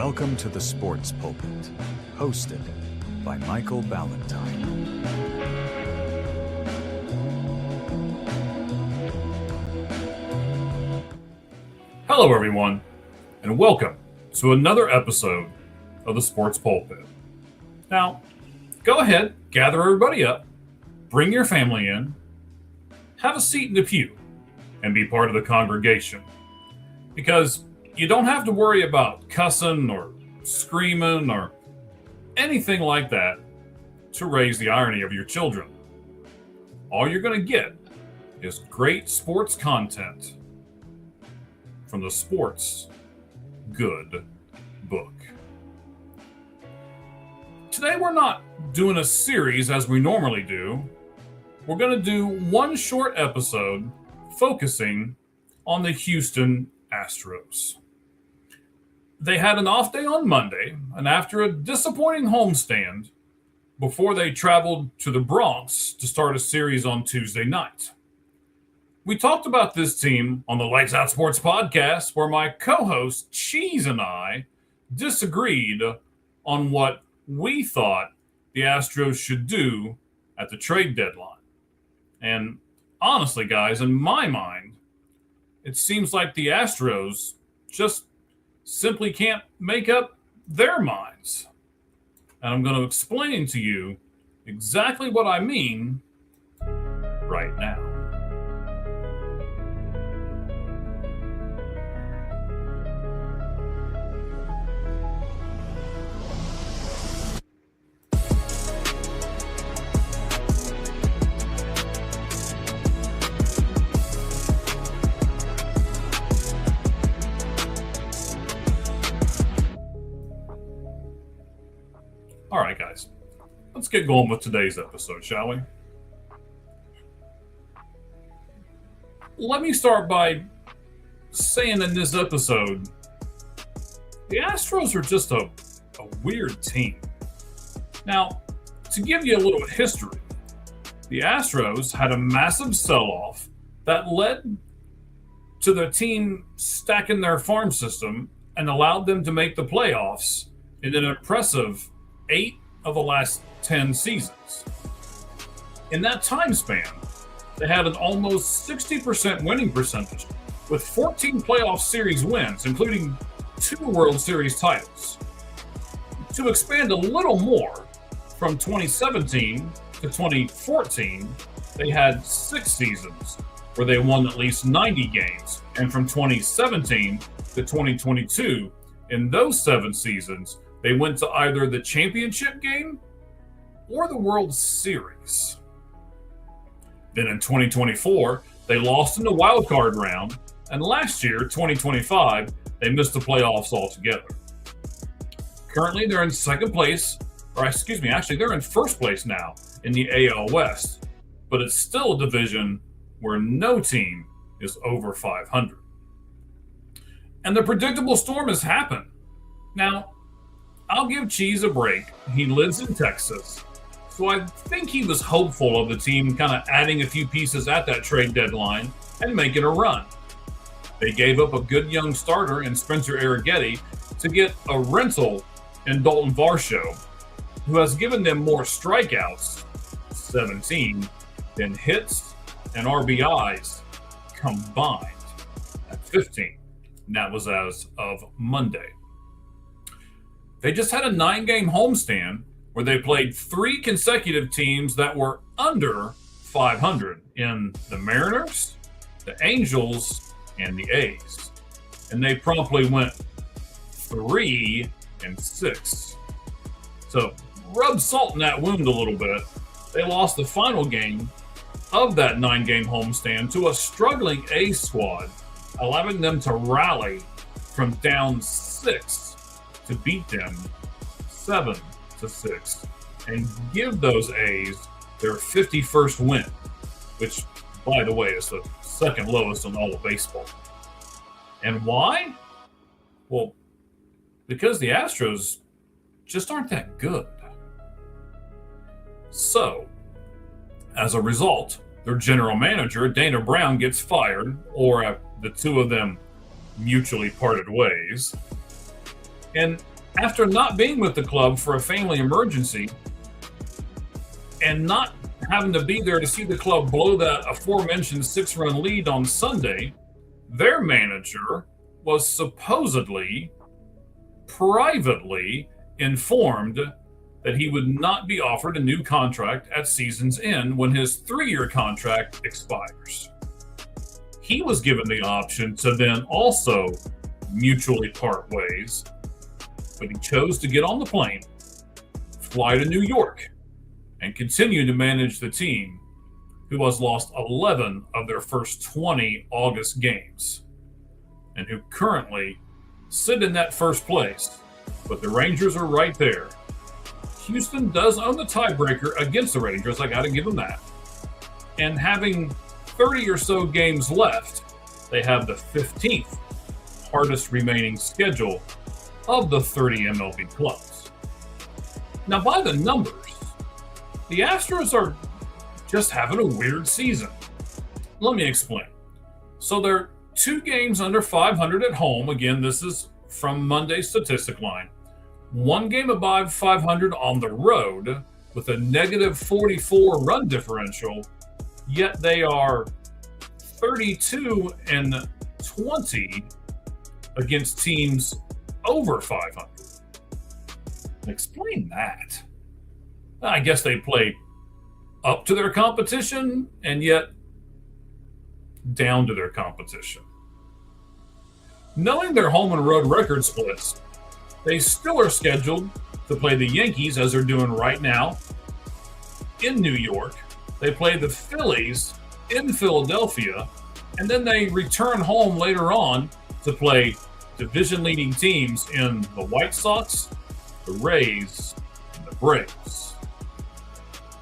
Welcome to the Sports Pulpit, hosted by Michael Ballantyne. Hello, everyone, and welcome to another episode of the Sports Pulpit. Now, go ahead, gather everybody up, bring your family in, have a seat in the pew, and be part of the congregation. Because you don't have to worry about cussing or screaming or anything like that to raise the irony of your children. All you're going to get is great sports content from the Sports Good book. Today we're not doing a series as we normally do. We're going to do one short episode focusing on the Houston Astros. They had an off day on Monday, and after a disappointing homestand, before they traveled to the Bronx to start a series on Tuesday night. We talked about this team on the Lights Out Sports podcast, where my co-host Cheese and I disagreed on what we thought the Astros should do at the trade deadline. And honestly, guys, in my mind, it seems like the Astros just simply can't make up their minds. And I'm going to explain to you exactly what I mean right now. All right, guys, let's get going with today's episode, shall we? Let me start by saying in this episode, the Astros are just a weird team. Now, to give you a little history, the Astros had a massive sell-off that led to the team stacking their farm system and allowed them to make the playoffs in an impressive 8 of the last 10 seasons. In that time span, they had an almost 60% winning percentage with 14 playoff series wins, including 2 World Series titles. To expand a little more, from 2017 to 2014, they had 6 seasons where they won at least 90 games. And from 2017 to 2022, in those 7 seasons, they went to either the championship game or the World Series. Then in 2024, they lost in the wild card round, and last year, 2025, they missed the playoffs altogether. Currently, they're in second place, they're in first place now in the AL West, but it's still a division where no team is over 500. And the predictable storm has happened. Now, I'll give Cheese a break. He lives in Texas, so I think he was hopeful of the team kind of adding a few pieces at that trade deadline and making a run. They gave up a good young starter in Spencer Arrighetti to get a rental in Dalton Varsho, who has given them more strikeouts, 17, than hits and RBIs combined at 15. And that was as of Monday. They just had a 9-game homestand where they played 3 consecutive teams that were under 500 in the Mariners, the Angels, and the A's. And they promptly went 3-6. So rub salt in that wound a little bit. They lost the final game of that 9-game homestand to a struggling A's squad, allowing them to rally from down 6 to beat them 7-6 and give those A's their 51st win, which, by the way, is the second lowest in all of baseball. And why? Well, because the Astros just aren't that good. So, as a result, their general manager, Dana Brown, gets fired, or the two of them mutually parted ways. And After not being with the club for a family emergency and not having to be there to see the club blow that aforementioned 6-run lead on Sunday, their manager was supposedly privately informed that he would not be offered a new contract at season's end when his 3-year contract expires. He was given the option to then also mutually part ways, but he chose to get on the plane, fly to New York, and continue to manage the team, who has lost 11 of their first 20 August games, and who currently sit in that first place, but the Rangers are right there. Houston does own the tiebreaker against the Rangers, I gotta give them that. And having 30 or so games left, they have the 15th hardest remaining schedule of the 30 MLB clubs. Now, by the numbers, the Astros are just having a weird season. Let me explain. So they're 2 games under 500 at home. Again, this is from Monday's statistic line. 1 game above 500 on the road with a negative 44 run differential, yet they are 32-20 against teams over 500. Explain that. I guess they play up to their competition and yet down to their competition. Knowing their home and road record splits, they still are scheduled to play the Yankees, as they're doing right now, in New York. They play the Phillies in Philadelphia, and then they return home later on to play division-leading teams in the White Sox, the Rays, and the Braves.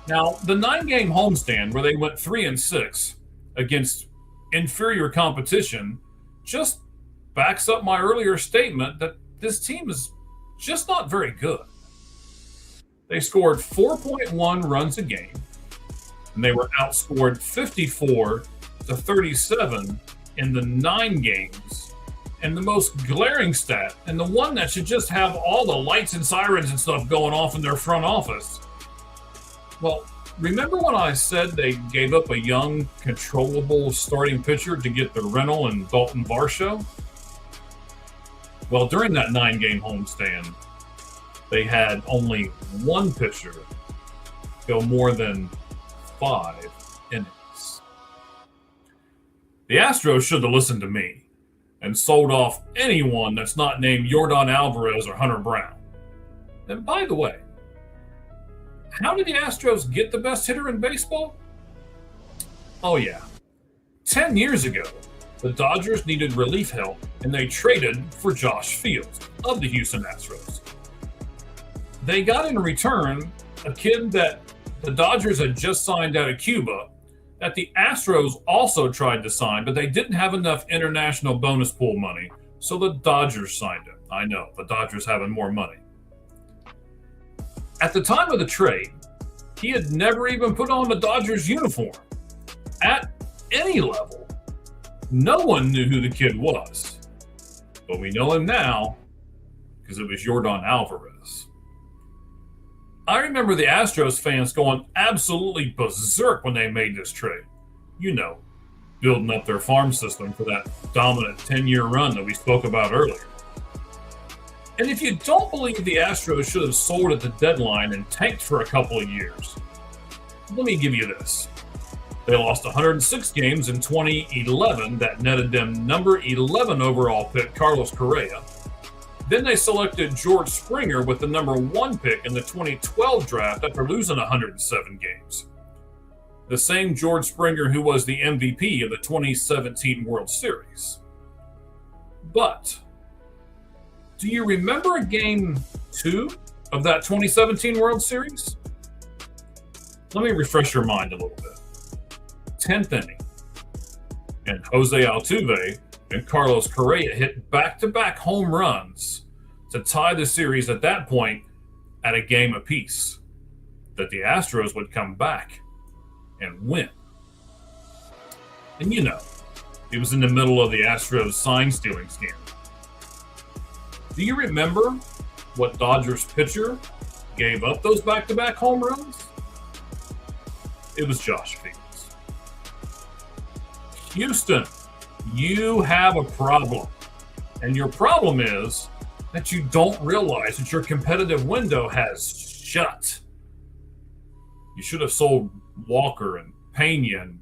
Now, the 9-game homestand where they went 3-6 against inferior competition just backs up my earlier statement that this team is just not very good. They scored 4.1 runs a game, and they were outscored 54-37 in the 9 games. And the most glaring stat, and the one that should just have all the lights and sirens and stuff going off in their front office. Well, remember when I said they gave up a young, controllable starting pitcher to get the rental and Dalton Varsho? Well, during that 9-game homestand, they had only 1 pitcher go more than 5 innings. The Astros should have listened to me and sold off anyone that's not named Yordan Alvarez or Hunter Brown. And by the way, how did the Astros get the best hitter in baseball? Oh yeah, 10 years ago, the Dodgers needed relief help, and they traded for Josh Fields of the Houston Astros. They got in return a kid that the Dodgers had just signed out of Cuba that the Astros also tried to sign, but they didn't have enough international bonus pool money, so the Dodgers signed him. I know, the Dodgers having more money. At the time of the trade, he had never even put on the Dodgers uniform at any level. No one knew who the kid was, but we know him now because it was Yordan Alvarez. I remember the Astros fans going absolutely berserk when they made this trade. You know, building up their farm system for that dominant 10-year run that we spoke about earlier. And if you don't believe the Astros should have sold at the deadline and tanked for a couple of years, let me give you this. They lost 106 games in 2011 that netted them number 11 overall pick Carlos Correa. Then they selected George Springer with the number 1 pick in the 2012 draft after losing 107 games. The same George Springer who was the MVP of the 2017 World Series. But do you remember Game 2 of that 2017 World Series? Let me refresh your mind a little bit. 10th inning, and Jose Altuve and Carlos Correa hit back-to-back home runs to tie the series at that point at a game apiece, that the Astros would come back and win. And you know, it was in the middle of the Astros sign-stealing scandal. Do you remember what Dodgers pitcher gave up those back-to-back home runs? It was Josh Fields. Houston, you have a problem. And your problem is that you don't realize that your competitive window has shut. You should have sold Walker and Pena and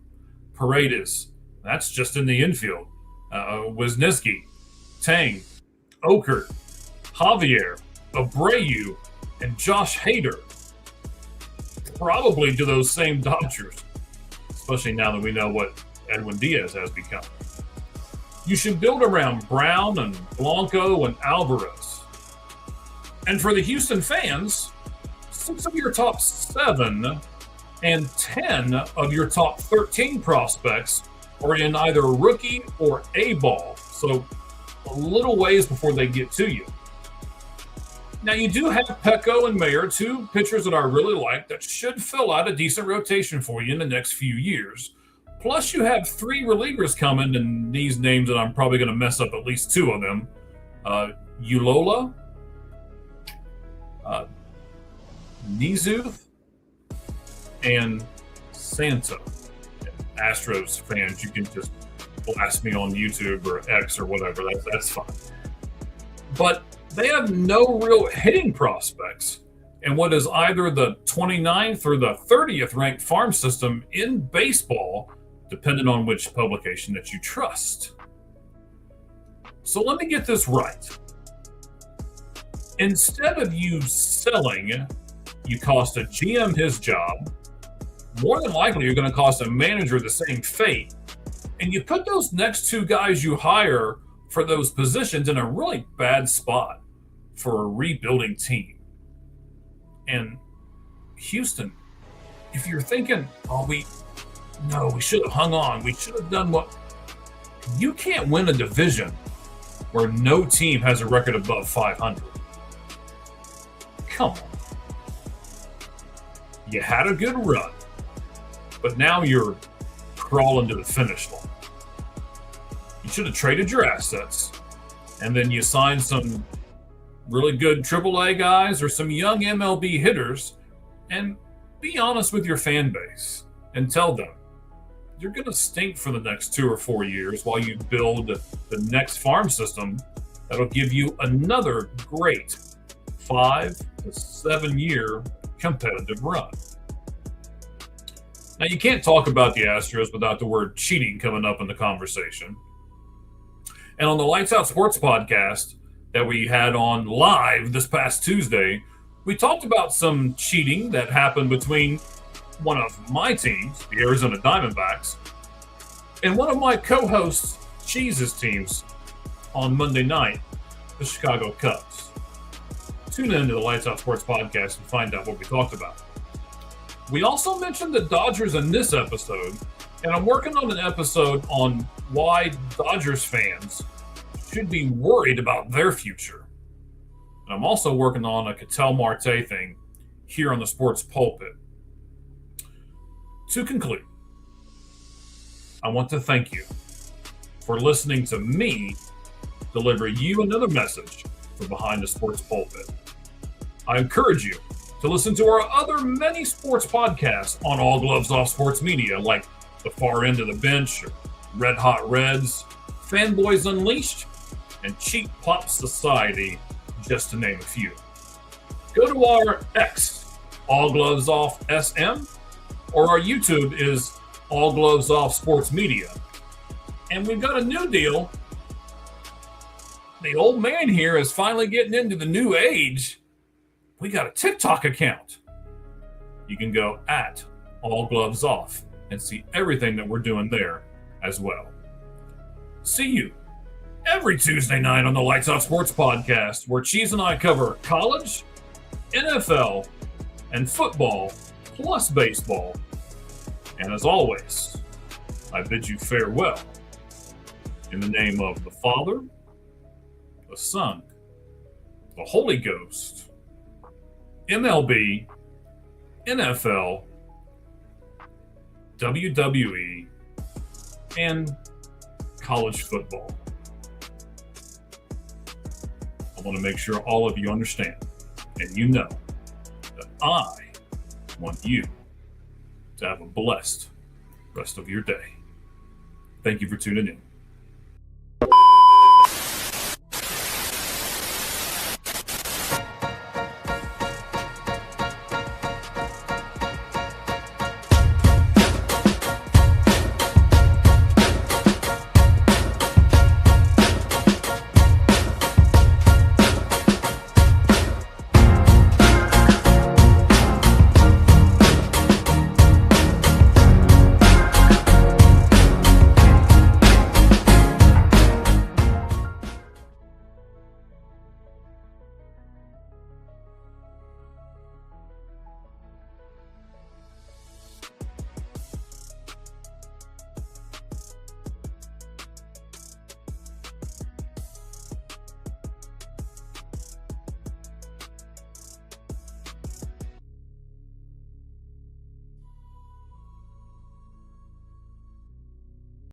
Paredes. That's just in the infield. Wisniewski, Tang, Okert, Javier, Abreu, and Josh Hader. Probably to those same Dodgers, especially now that we know what Edwin Diaz has become. You should build around Brown and Blanco and Alvarez. And for the Houston fans, 6 of your top 7 and 10 of your top 13 prospects are in either rookie or A-ball, so a little ways before they get to you. Now, you do have Pecco and Mayer, 2 pitchers that I really like that should fill out a decent rotation for you in the next few years. Plus, you have 3 relievers coming, and these names that I'm probably going to mess up at least 2 of them. Ulola, Nizuth, and Santa. Astros fans, you can just blast me on YouTube or X or whatever. That's fine. But they have no real hitting prospects in what is either the 29th or the 30th ranked farm system in baseball, depending on which publication that you trust. So let me get this right. Instead of you selling, you cost a GM his job. More than likely, you're going to cost a manager the same fate. And you put those next 2 guys you hire for those positions in a really bad spot for a rebuilding team. And Houston, if you're thinking, we should have hung on. We should have done what. You can't win a division where no team has a record above 500. Come on. You had a good run, but now you're crawling to the finish line. You should have traded your assets, and then you signed some really good AAA guys or some young MLB hitters, and be honest with your fan base and tell them you're going to stink for the next 2 or 4 years while you build the next farm system that'll give you another great 5 to 7 year competitive run. Now, you can't talk about the Astros without the word cheating coming up in the conversation. And on the Lights Out Sports podcast that we had on live this past Tuesday, we talked about some cheating that happened between one of my teams, the Arizona Diamondbacks, and one of my co-hosts, Cheese's teams, on Monday night, the Chicago Cubs. Tune in to the Lights Out Sports podcast and find out what we talked about. We also mentioned the Dodgers in this episode, and I'm working on an episode on why Dodgers fans should be worried about their future. And I'm also working on a Ketel Marte thing here on the Sports Pulpit. To conclude, I want to thank you for listening to me deliver you another message from behind the Sports Pulpit. I encourage you to listen to our other many sports podcasts on All Gloves Off Sports Media, like The Far End of the Bench, Red Hot Reds, Fanboys Unleashed, and Cheap Pop Society, just to name a few. Go to our X, All Gloves Off SM, or our YouTube is All Gloves Off Sports Media. And we've got a new deal. The old man here is finally getting into the new age. We got a TikTok account. You can go at All Gloves Off and see everything that we're doing there as well. See you every Tuesday night on the Lights Out Sports podcast, where Cheese and I cover college, NFL, and football, plus baseball. And as always, I bid you farewell in the name of the Father, the Son, the Holy Ghost, MLB, NFL, WWE, and college football. want to make sure all of you understand and you know that I want you to have a blessed rest of your day. Thank you for tuning in.